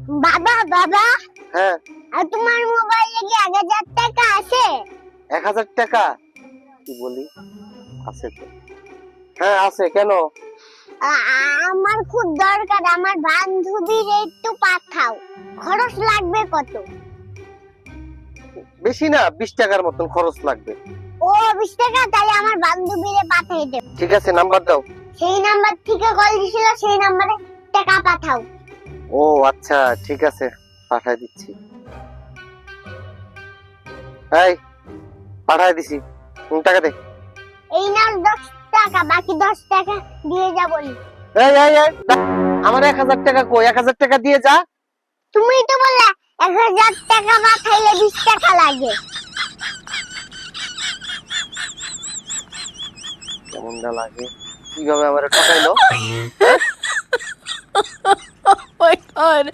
বাবা বাবা, হ্যাঁ, আর তোমার মোবাইলে কি 1000 টাকা আছে? 1000 টাকা? কি বলি, আছে তো। হ্যাঁ আছে, কেন? আমার খুব দরকার, আমার বান্ধবীর একটু পাঠাও। খরচ লাগবে কত? বেশি না, 20 টাকার মতন খরচ লাগবে। ও 20 টাকা, তাহলে আমার বান্ধবীরে পাঠিয়ে দেব। ঠিক আছে, নাম্বার দাও। সেই নাম্বার থেকে কল দিছিল, সেই নাম্বারে টাকা পাঠাও। ও আচ্ছা, ঠিক আছে, পাঠায় দিচ্ছি। এই, পাঠায় দিছি, টাকা দে। এই নাও 10 টাকা, বাকি 10 টাকা দিয়ে যাবো। এই এই এই, আমার 1000 টাকা কই? 1000 টাকা দিয়ে যা। তুমি তো বললে 1000 টাকা পাঠাইলে 20 টাকা লাগে। কেমনটা লাগে, কিভাবে আমার ঠকাইলো? Oh my god.